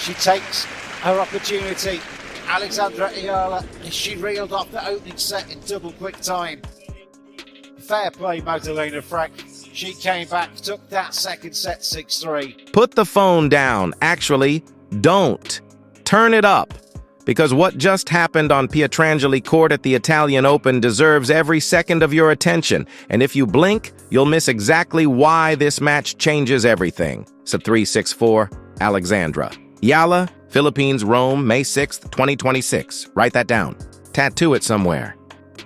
She takes her opportunity. Alexandra Eala, she reeled off the opening set in double quick time. Fair play, Magdalena Fręch. She came back, took that second set 6-3. Put the phone down. Actually, don't. Turn it up. Because what just happened on Pietrangeli Court at the Italian Open deserves every second of your attention. And if you blink, you'll miss exactly why this match changes everything. Set 3-6-4, Alexandra. Eala, Philippines, Rome, May 6th, 2026. Write that down. Tattoo it somewhere.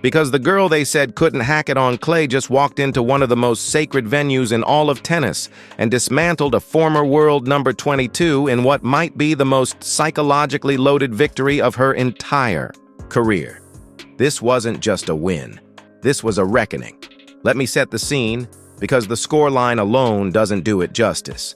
Because the girl they said couldn't hack it on clay just walked into one of the most sacred venues in all of tennis and dismantled a former world number 22 in what might be the most psychologically loaded victory of her entire career. This wasn't just a win. This was a reckoning. Let me set the scene, because the scoreline alone doesn't do it justice.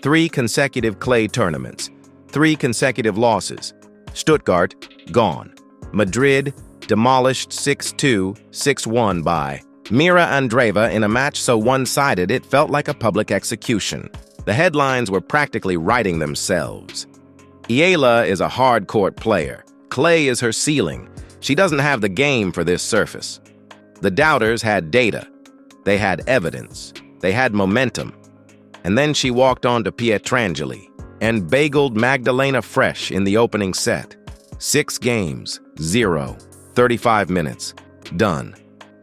3 consecutive clay tournaments, 3 consecutive losses. Stuttgart, gone. Madrid, demolished 6-2, 6-1 by Mira Andreeva in a match so one-sided it felt like a public execution. The headlines were practically writing themselves. Eala is a hard-court player. Clay is her ceiling. She doesn't have the game for this surface. The doubters had data. They had evidence. They had momentum. And then she walked on to Pietrangeli and bageled Magdalena Fręch in the opening set. 6 games, 0. 35 minutes. Done.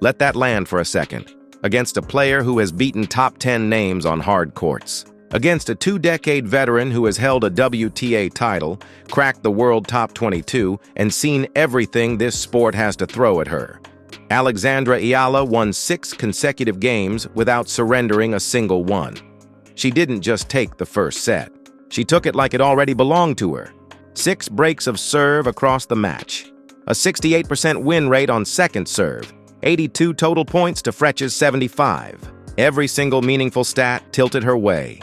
Let that land for a second. Against a player who has beaten top 10 names on hard courts. Against a 2-decade veteran who has held a WTA title, cracked the world top 22, and seen everything this sport has to throw at her. Alexandra Eala won 6 consecutive games without surrendering a single one. She didn't just take the first set. She took it like it already belonged to her. 6 breaks of serve across the match. A 68% win rate on second serve, 82 total points to Frech's 75. Every single meaningful stat tilted her way.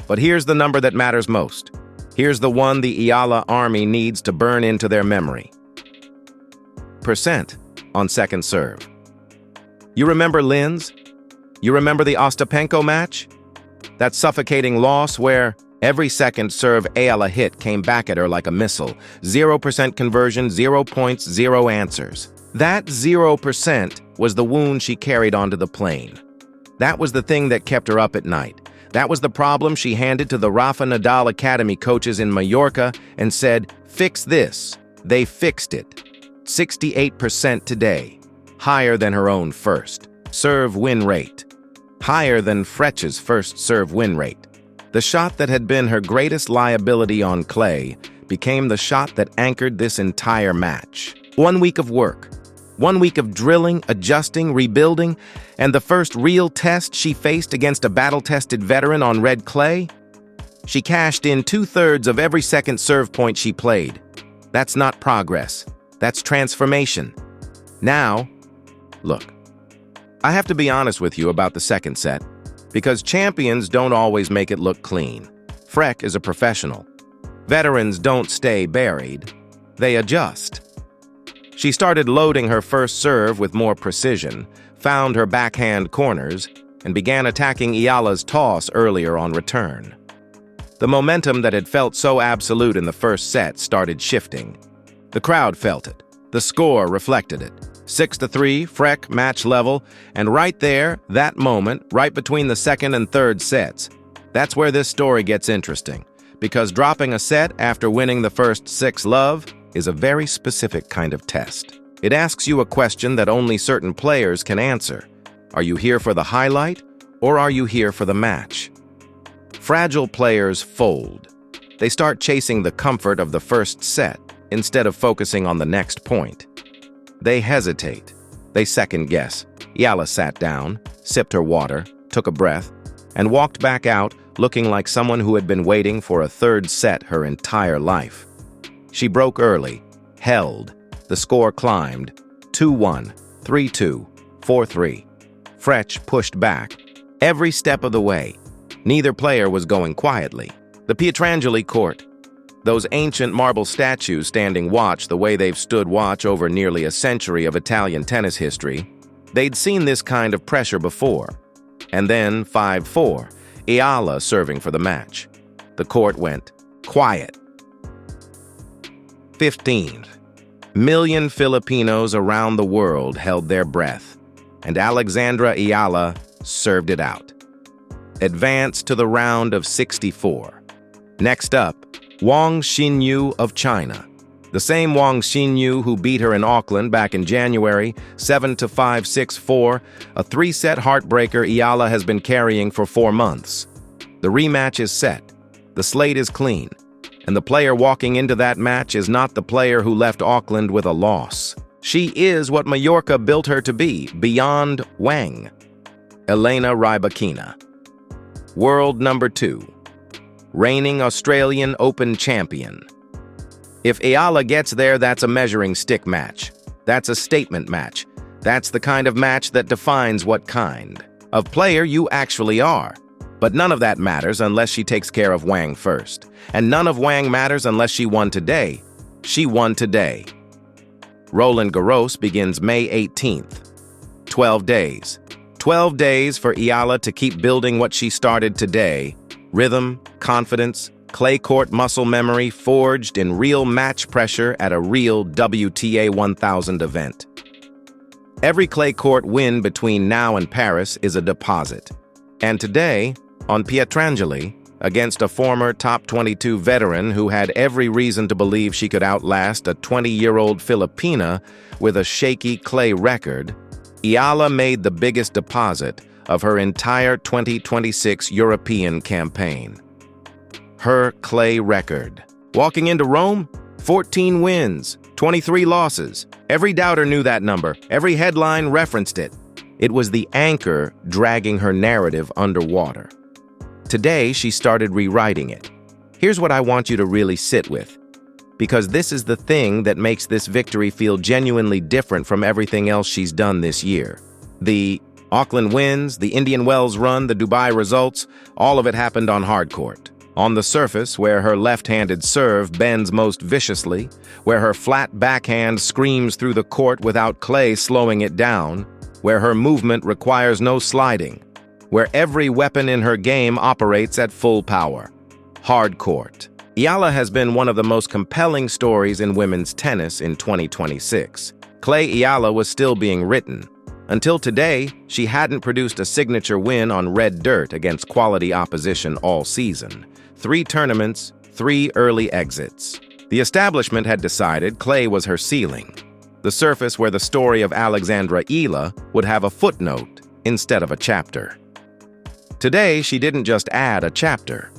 But here's the number that matters most. Here's the one the Eala army needs to burn into their memory. Percent on second serve. You remember Linz? You remember the Ostapenko match? That suffocating loss where every second serve Eala hit came back at her like a missile. 0% conversion, 0 points, 0 answers. That 0% was the wound she carried onto the plane. That was the thing that kept her up at night. That was the problem she handed to the Rafa Nadal Academy coaches in Mallorca and said, "Fix this." They fixed it. 68% today. Higher than her own first serve win rate. Higher than Frech's first serve win rate. The shot that had been her greatest liability on clay became the shot that anchored this entire match. 1 week of work. 1 week of drilling, adjusting, rebuilding, and the first real test she faced against a battle-tested veteran on red clay? She cashed in 2/3 of every second serve point she played. That's not progress. That's transformation. Now, look, I have to be honest with you about the second set. Because champions don't always make it look clean. Frech is a professional. Veterans don't stay buried. They adjust. She started loading her first serve with more precision, found her backhand corners, and began attacking Eala's toss earlier on return. The momentum that had felt so absolute in the first set started shifting. The crowd felt it. The score reflected it. 6-3, Frech match level, and right there, that moment, right between the second and third sets, that's where this story gets interesting, because dropping a set after winning the first 6 love is a very specific kind of test. It asks you a question that only certain players can answer. Are you here for the highlight, or are you here for the match? Fragile players fold. They start chasing the comfort of the first set instead of focusing on the next point. They hesitate. They second-guess. Eala sat down, sipped her water, took a breath, and walked back out looking like someone who had been waiting for a third set her entire life. She broke early, held. The score climbed. 2-1, 3-2, 4-3. Frech pushed back. Every step of the way. Neither player was going quietly. The Pietrangeli Court. Those ancient marble statues standing watch the way they've stood watch over nearly a century of Italian tennis history. They'd seen this kind of pressure before. And then 5-4, Eala serving for the match. The court went quiet. 15th. Million Filipinos around the world held their breath, and Alexandra Eala served it out. Advanced to the round of 64. Next up, Wang Xinyu of China. The same Wang Xinyu who beat her in Auckland back in January, 7-5, 6-4, a three-set heartbreaker Eala has been carrying for 4 months. The rematch is set. The slate is clean. And the player walking into that match is not the player who left Auckland with a loss. She is what Mallorca built her to be, beyond Wang. Elena Rybakina. World number 2. Reigning Australian Open champion. If Eala gets there, that's a measuring stick match. That's a statement match. That's the kind of match that defines what kind of player you actually are. But none of that matters unless she takes care of Wang first. And none of Wang matters unless she won today. She won today. Roland Garros begins May 18th. 12 days. 12 days for Eala to keep building what she started today. Rhythm, confidence, clay court muscle memory forged in real match pressure at a real WTA 1000 event. Every clay court win between now and Paris is a deposit. And today, on Pietrangeli, against a former top 22 veteran who had every reason to believe she could outlast a 20-year-old Filipina with a shaky clay record, Eala made the biggest deposit of her entire 2026 European campaign. Her clay record. Walking into Rome, 14 wins, 23 losses. Every doubter knew that number. Every headline referenced it. It was the anchor dragging her narrative underwater. Today, she started rewriting it. Here's what I want you to really sit with, because this is the thing that makes this victory feel genuinely different from everything else she's done this year. The Auckland wins, the Indian Wells run, the Dubai results, all of it happened on hard court. On the surface, where her left-handed serve bends most viciously, where her flat backhand screams through the court without clay slowing it down, where her movement requires no sliding, where every weapon in her game operates at full power. Hard court. Eala has been one of the most compelling stories in women's tennis in 2026. Clay Eala was still being written. Until today, she hadn't produced a signature win on red dirt against quality opposition all season. 3 tournaments, 3 early exits. The establishment had decided clay was her ceiling, the surface where the story of Alexandra Eala would have a footnote instead of a chapter. Today, she didn't just add a chapter.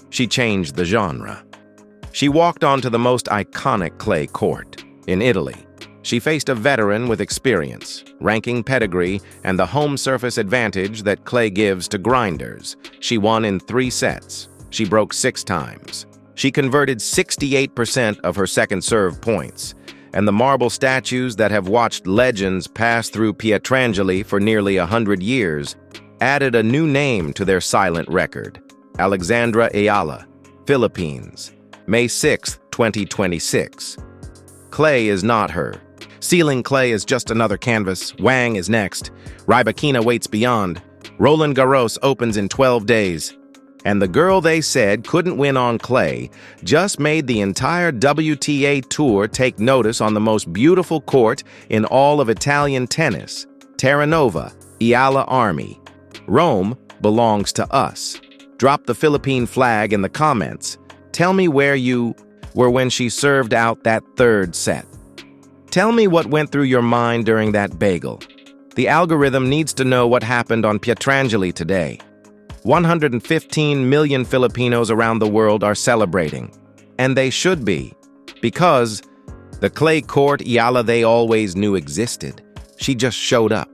She changed the genre. She walked onto the most iconic clay court in Italy. She faced a veteran with experience, ranking pedigree, and the home surface advantage that clay gives to grinders. She won in 3 sets. She broke 6 times. She converted 68% of her second serve points, and the marble statues that have watched legends pass through Pietrangeli for nearly 100 years added a new name to their silent record. Alexandra Eala, Philippines, May 6, 2026. Clay is not her. Ceiling clay is just another canvas. Wang is next. Rybakina waits beyond. Roland Garros opens in 12 days. And the girl they said couldn't win on clay just made the entire WTA Tour take notice on the most beautiful court in all of Italian tennis, Terranova, Eala Army. Rome belongs to us. Drop the Philippine flag in the comments. Tell me where you were when she served out that 3rd set. Tell me what went through your mind during that bagel. The algorithm needs to know what happened on Pietrangeli today. 115 million Filipinos around the world are celebrating. And they should be. Because the clay court Eala they always knew existed. She just showed up.